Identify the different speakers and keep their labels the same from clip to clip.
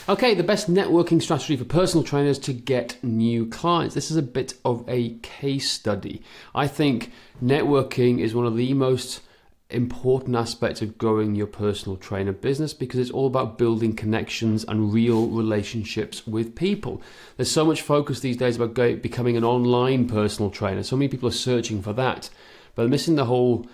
Speaker 1: Okay, the best networking strategy for personal trainers to get new clients. This is a bit of a case study. I think networking is one of the most important aspects of growing your personal trainer business because it's all about building connections and real relationships with people. There's so much focus these days about becoming an online personal trainer. So many people are searching for that, but they're missing the whole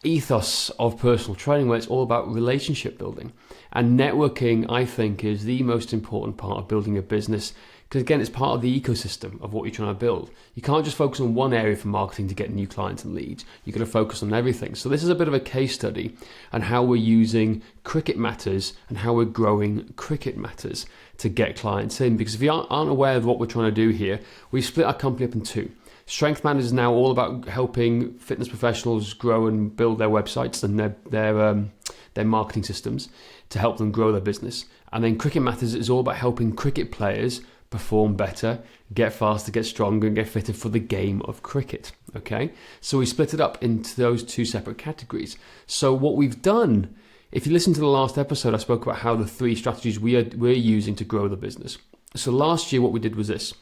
Speaker 1: ethos of personal training where it's all about relationship building. And networking, I think, is the most important part of building a business because, again, it's part of the ecosystem of what you're trying to build. You can't just focus on one area for marketing to get new clients and leads. You've got to focus on everything. So this is a bit of a case study on how we're using Cricket Matters and how we're growing Cricket Matters to get clients in. Because if you aren't aware of what we're trying to do here, we've split our company up in two. Strength Matters is now all about helping fitness professionals grow and build their websites and their marketing systems to help them grow their business. And then Cricket Matters is all about helping cricket players perform better, get faster, get stronger, and get fitter for the game of cricket. Okay, so we split it up into those two separate categories. So what we've done, if you listen to the last episode, I spoke about how the three strategies we're using to grow the business. So last year, what we did was this.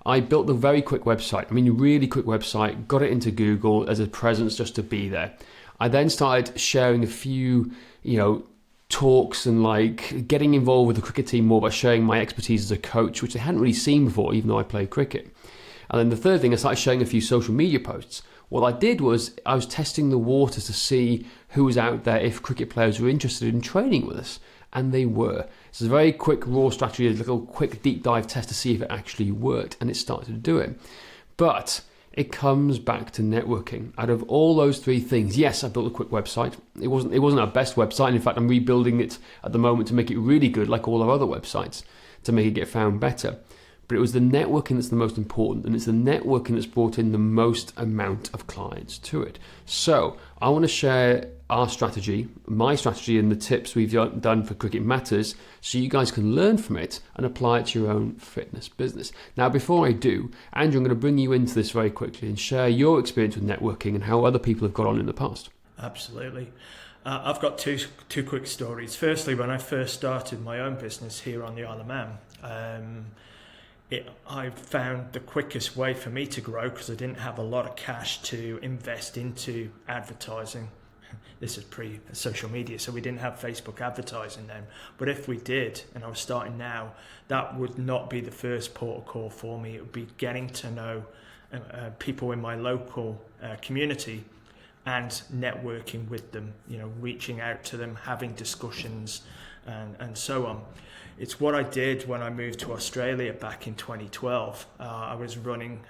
Speaker 1: I built a very quick website. Really quick website, got it into Google as a presence just to be there. I then started sharing a few, talks and getting involved with the cricket team more by sharing my expertise as a coach, which they hadn't really seen before, even though I played cricket. And then the third thing, I started sharing a few social media posts. What I did was I was testing the waters to see who was out there, if cricket players were interested in training with us. And they were. It's a very quick raw strategy, a little quick deep dive test to see if it actually worked, and it started to do it. But it comes back to networking. Out of all those three things, yes, I built a quick website. It wasn't our best website. In fact, I'm rebuilding it at the moment to make it really good, like all our other websites, to make it get found better. But it was the networking that's the most important, and it's the networking that's brought in the most amount of clients to it. So I want to share our strategy, my strategy, and the tips we've done for Cricket Matters so you guys can learn from it and apply it to your own fitness business. Now, before I do, Andrew, I'm going to bring you into this very quickly and share your experience with networking and how other people have got on in the past.
Speaker 2: Absolutely. I've got two quick stories. Firstly, when I first started my own business here on the Isle of Man, I found the quickest way for me to grow, because I didn't have a lot of cash to invest into advertising. This is pre-social media, so we didn't have Facebook advertising then. But if we did, and I was starting now, that would not be the first port of call for me. It would be getting to know people in my local community and networking with them, reaching out to them, having discussions and so on. It's what I did when I moved to Australia back in 2012. I was running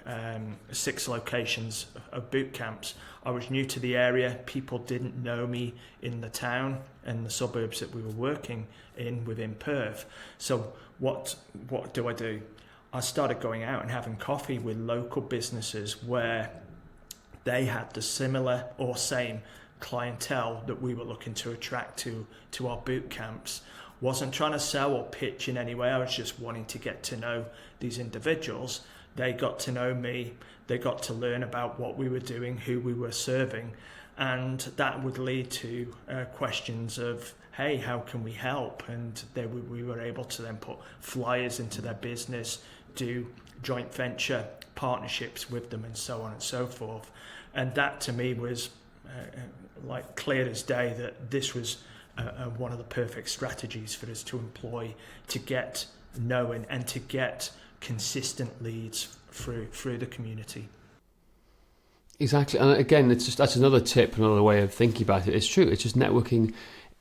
Speaker 2: 6 locations of boot camps. I was new to the area. People didn't know me in the town and the suburbs that we were working in within Perth. So what do? I started going out and having coffee with local businesses where they had the similar or same clientele that we were looking to attract to our boot camps. Wasn't trying to sell or pitch in any way. I was just wanting to get to know these individuals. They got to know me. They got to learn about what we were doing, who we were serving. And that would lead to questions of, hey, how can we help? And we were able to then put flyers into their business, do joint venture partnerships with them, and so on and so forth. And that to me was clear as day that this was one of the perfect strategies for us to employ to get known and to get consistent leads through the community.
Speaker 1: Exactly. And again, that's another tip, another way of thinking about it. It's true. It's just networking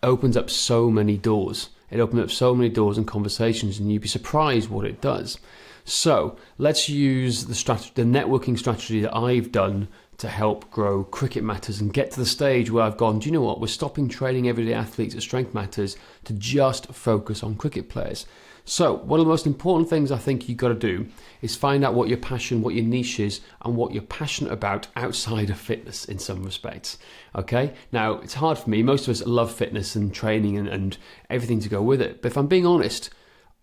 Speaker 1: opens up so many doors. It opens up so many doors and conversations, and you'd be surprised what it does. So let's use the networking strategy that I've done to help grow Cricket Matters and get to the stage where I've gone, do you know what? We're stopping training everyday athletes at Strength Matters to just focus on cricket players. So one of the most important things I think you've got to do is find out what your passion, what your niche is, and what you're passionate about outside of fitness in some respects. Okay? Now, it's hard for me. Most of us love fitness and training and everything to go with it. But if I'm being honest,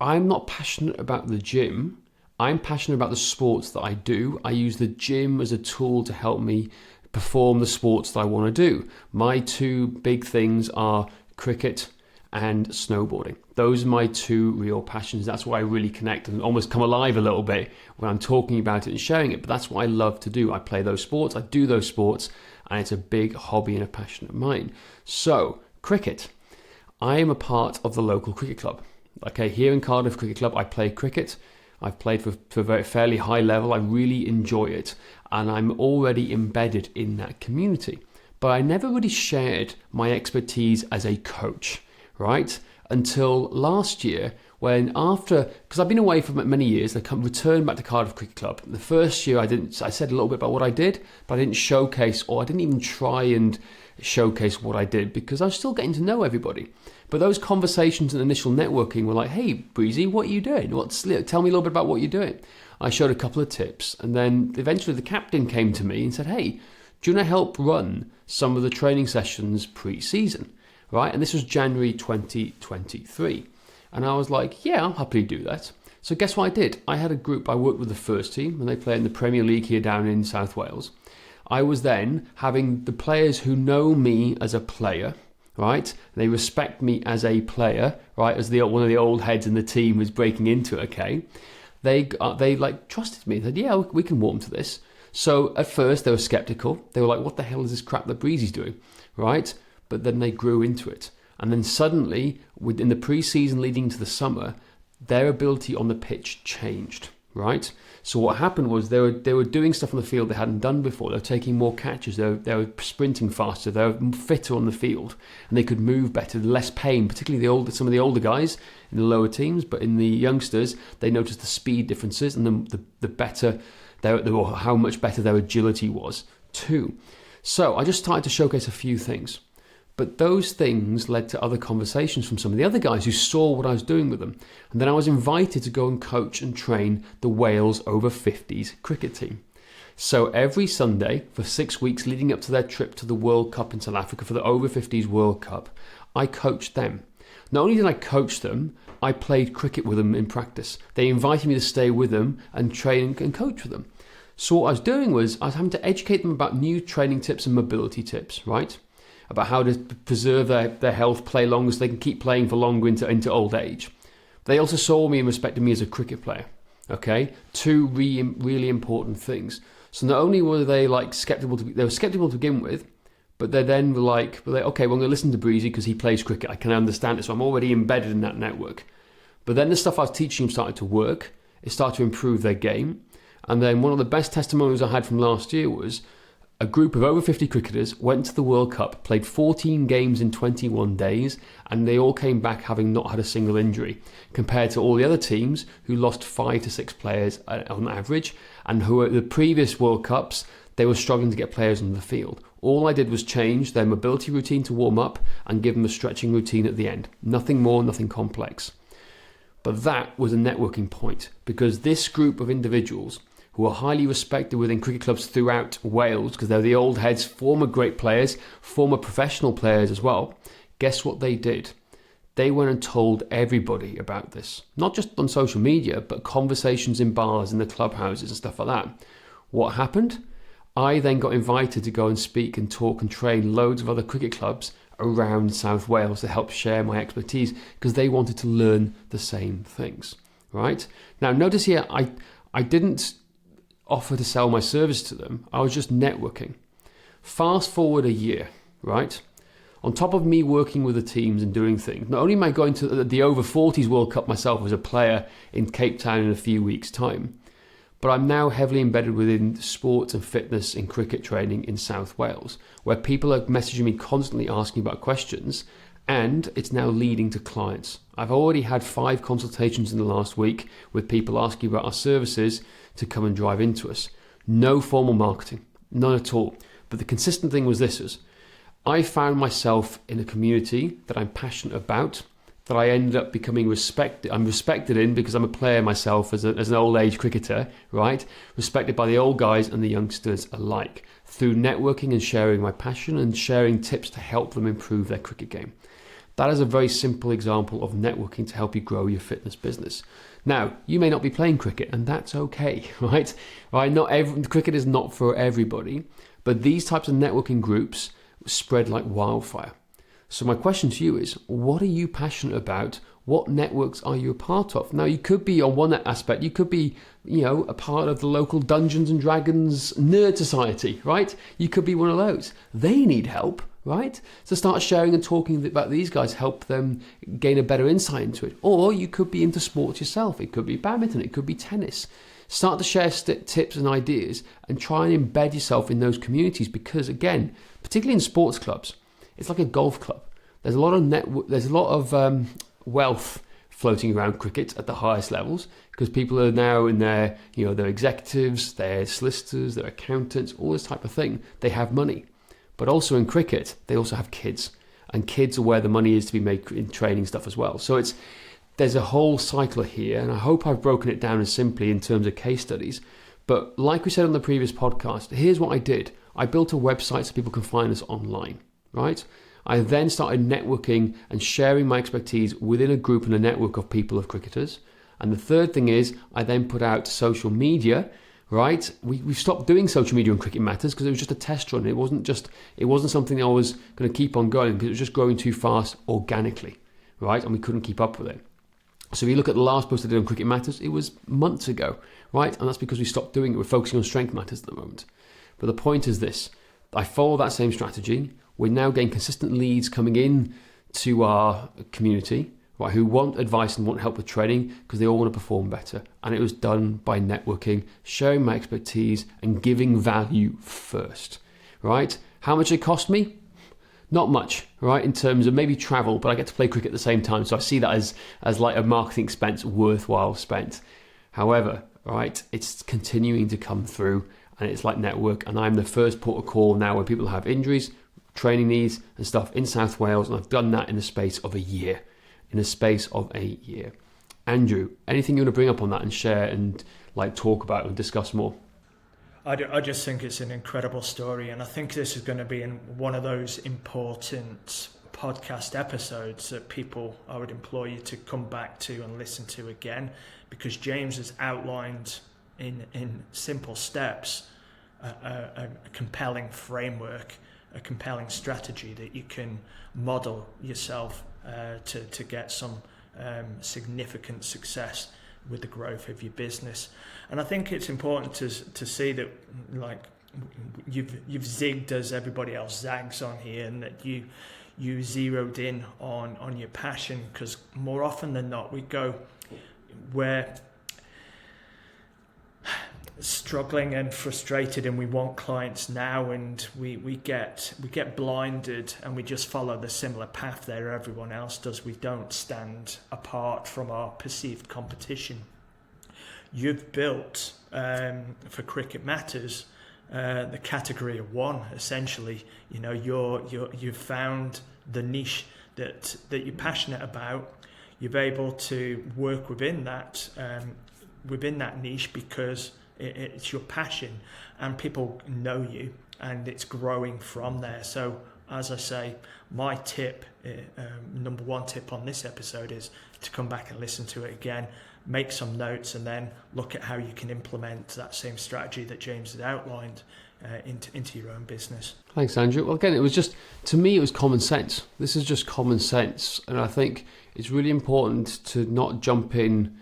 Speaker 1: I'm not passionate about the gym. I'm passionate about the sports that I do. I use the gym as a tool to help me perform the sports that I want to do. My two big things are cricket and snowboarding. Those are my two real passions. That's why I really connect and almost come alive a little bit when I'm talking about it and sharing it. But that's what I love to do. I play those sports, I do those sports, and it's a big hobby and a passion of mine. So, cricket. I am a part of the local cricket club. Okay, here in Cardiff Cricket Club, I play cricket. I've played for a very fairly high level. I really enjoy it, and I'm already embedded in that community. But I never really shared my expertise as a coach, right? Until last year, because I've been away for many years, I returned back to Cardiff Cricket Club. The first year I said a little bit about what I did, but I didn't showcase, or I didn't even try and showcase what I did because I was still getting to know everybody. But those conversations and initial networking were like, hey, Breezy, what are you doing? Tell me a little bit about what you're doing. I showed a couple of tips, and then eventually the captain came to me and said, hey, do you want to help run some of the training sessions pre-season? Right? And this was January 2023. And I was like, yeah, I'll happily do that. So guess what I did? I had a group, I worked with the first team, and they play in the Premier League here down in South Wales. I was then having the players who know me as a player, right? They respect me as a player, right? As one of the old heads in the team was breaking into it, okay? They like trusted me. They said, yeah, we can warm to this. So at first they were skeptical. They were like, what the hell is this crap that Breezy's doing, right? But then they grew into it. And then suddenly, within the pre-season leading to the summer, their ability on the pitch changed, right? So what happened was they were doing stuff on the field they hadn't done before. They were taking more catches. They were sprinting faster. They were fitter on the field, and they could move better, less pain. Particularly some of the older guys in the lower teams, but in the youngsters, they noticed the speed differences and the better how much better their agility was too. So I just started to showcase a few things. But those things led to other conversations from some of the other guys who saw what I was doing with them. And then I was invited to go and coach and train the Wales over 50s cricket team. So every Sunday for 6 weeks leading up to their trip to the World Cup in South Africa for the over 50s World Cup, I coached them. Not only did I coach them, I played cricket with them in practice. They invited me to stay with them and train and coach with them. So what I was doing was I was having to educate them about new training tips and mobility tips, right? About how to preserve their health, play longer so they can keep playing for longer into old age. They also saw me and respected me as a cricket player. Okay, two really important things. So not only were they like skeptical to begin with, but they then were like, okay, well, I'm going to listen to Breezy because he plays cricket. I can understand it, so I'm already embedded in that network. But then the stuff I was teaching them started to work. It started to improve their game. And then one of the best testimonials I had from last year was a group of over 50 cricketers went to the World Cup, played 14 games in 21 days, and they all came back having not had a single injury, compared to all the other teams who lost 5 to 6 players on average, and who at the previous World Cups, they were struggling to get players on the field. All I did was change their mobility routine to warm up and give them a stretching routine at the end. Nothing more, nothing complex. But that was a networking point, because this group of individuals who are highly respected within cricket clubs throughout Wales, because they're the old heads, former great players, former professional players as well. Guess what they did? They went and told everybody about this. Not just on social media, but conversations in bars, in the clubhouses and stuff like that. What happened? I then got invited to go and speak and talk and train loads of other cricket clubs around South Wales to help share my expertise, because they wanted to learn the same things, right? Now, notice here, I didn't offer to sell my service to them. I was just networking. Fast forward a year, right? On top of me working with the teams and doing things, not only am I going to the over 40s World Cup myself as a player in Cape Town in a few weeks' time, but I'm now heavily embedded within sports and fitness and cricket training in South Wales, where people are messaging me constantly asking about questions, and it's now leading to clients. I've already had 5 consultations in the last week with people asking about our services to come and drive into us. No formal marketing, none at all. But the consistent thing was this: I found myself in a community that I'm passionate about, that I ended up becoming respected. I'm respected in because I'm a player myself as an old age cricketer, right? Respected by the old guys and the youngsters alike, through networking and sharing my passion and sharing tips to help them improve their cricket game. That is a very simple example of networking to help you grow your fitness business. Now, you may not be playing cricket, and that's okay, right? Cricket is not for everybody, but these types of networking groups spread like wildfire. So my question to you is, what are you passionate about? what networks are you a part of? Now, you could be on one aspect, you could be, a part of the local Dungeons and Dragons nerd society, right? You could be one of those. They need help, right? So start sharing and talking about these guys, help them gain a better insight into it. Or you could be into sports yourself. It could be badminton, it could be tennis. Start to share tips and ideas and try and embed yourself in those communities, because again, particularly in sports clubs, it's like a golf club. There's a lot of wealth floating around cricket at the highest levels, because people are now in their, their executives, their solicitors, their accountants, all this type of thing. They have money. But also in cricket, they also have kids. And kids are where the money is to be made in training stuff as well. So there's a whole cycle here, and I hope I've broken it down as simply in terms of case studies. But like we said on the previous podcast, here's what I did. I built a website so people can find us online, right? I then started networking and sharing my expertise within a group and a network of people, of cricketers. And the third thing is I then put out social media, right? We stopped doing social media on Cricket Matters because it was just a test run. It wasn't something I was going to keep on going because it was just growing too fast organically, right? And we couldn't keep up with it. So if you look at the last post I did on Cricket Matters, it was months ago, right? And that's because we stopped doing it. We're focusing on Strength Matters at the moment. But the point is this. I follow that same strategy. We're now getting consistent leads coming in to our community, right, who want advice and want help with training because they all want to perform better. And it was done by networking, sharing my expertise and giving value first, right? How much it cost me? Not much, right, in terms of maybe travel, but I get to play cricket at the same time. So I see that as like a marketing expense worthwhile spent. However, right, it's continuing to come through and it's like network. And I'm the first port of call now when people have injuries, training needs and stuff in South Wales. And I've done that in the space of a year. Andrew, anything you want to bring up on that and share and like talk about and discuss more?
Speaker 2: I just think it's an incredible story, and I think this is going to be in one of those important podcast episodes that I would implore you to come back to and listen to again, because James has outlined in simple steps a compelling framework, a compelling strategy that you can model yourself to get some significant success with the growth of your business. And I think it's important to see that, like, you've zigged as everybody else zags on here, and that you zeroed in on your passion, because more often than not we're struggling and frustrated and we want clients now, and we get blinded and we just follow the similar path that everyone else does. We don't stand apart from our perceived competition. You've built for Cricket Matters the category of one, essentially. You've found the niche that you're passionate about. You're able to work within that niche because it's your passion, and people know you, and it's growing from there. So, as I say, my tip, number one tip on this episode, is to come back and listen to it again, make some notes, and then look at how you can implement that same strategy that James had outlined into your own business.
Speaker 1: Thanks, Andrew. Well, again, to me, it was common sense. This is just common sense. And I think it's really important to not jump in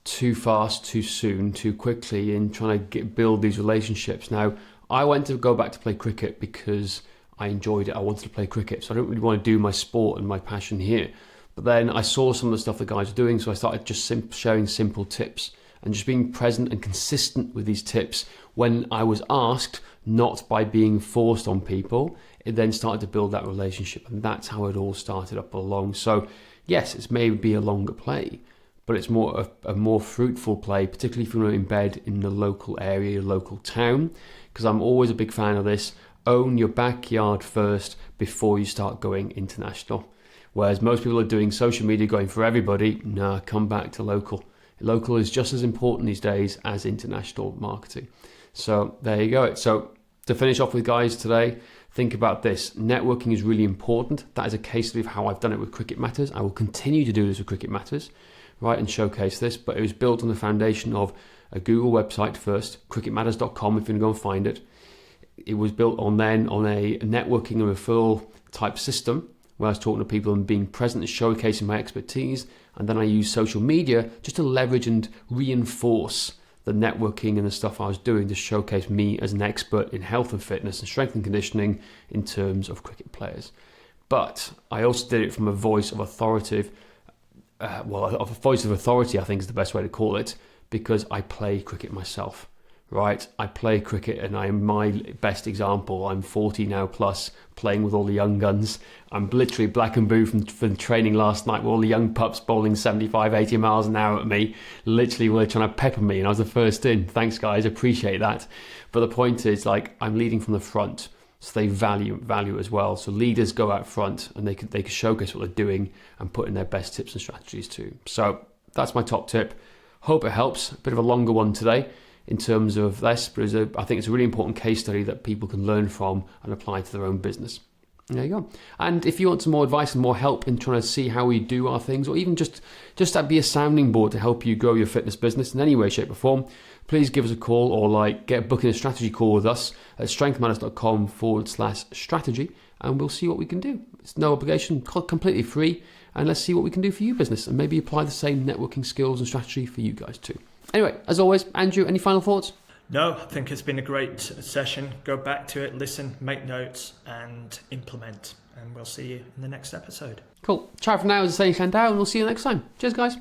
Speaker 1: too fast, too soon, too quickly in trying to build these relationships. Now, I went to go back to play cricket because I enjoyed it. I wanted to play cricket. So I don't really want to do my sport and my passion here. But then I saw some of the stuff the guys were doing, so I started just sharing simple tips and just being present and consistent with these tips when I was asked, not by being forced on people. It then started to build that relationship, and that's how it all started up along. So yes, it's maybe a longer play, but it's a more fruitful play, particularly if you want to embed in the local area, your local town, because I'm always a big fan of this. Own your backyard first before you start going international. Whereas most people are doing social media, going for everybody. Nah, come back to local. Local is just as important these days as international marketing. So there you go. So to finish off with, guys, today, think about this. Networking is really important. That is a case study of how I've done it with Cricket Matters. I will continue to do this with Cricket Matters, right, and showcase this. But it was built on the foundation of a Google website first, cricketmatters.com if you want to go and find it. It was built on a networking and referral type system, when I was talking to people and being present and showcasing my expertise. And then I use social media just to leverage and reinforce the networking and the stuff I was doing to showcase me as an expert in health and fitness and strength and conditioning in terms of cricket players. But I also did it from a voice of authority, I think is the best way to call it, because I play cricket myself, right? I play cricket and I am my best example. I'm 40 now plus, playing with all the young guns. I'm literally black and blue from training last night with all the young pups bowling 75, 80 miles an hour at me. Literally were trying to pepper me and I was the first in. Thanks guys, appreciate that. But the point is, like, I'm leading from the front. So they value as well. So leaders go out front and they can showcase what they're doing and put in their best tips and strategies too. So that's my top tip. Hope it helps. A bit of a longer one today in terms of this, but I think it's a really important case study that people can learn from and apply to their own business. There you go. And if you want some more advice and more help in trying to see how we do our things, or even just to be a sounding board to help you grow your fitness business in any way, shape or form, please give us a call or get booking a strategy call with us at strengthmatters.com/strategy, and we'll see what we can do. It's no obligation, completely free, and let's see what we can do for your business and maybe apply the same networking skills and strategy for you guys too. Anyway, as always, Andrew, any final thoughts?
Speaker 2: No, I think it's been a great session. Go back to it, listen, make notes, and implement. And we'll see you in the next episode.
Speaker 1: Cool. Ciao for now, as I say, and we'll see you next time. Cheers, guys.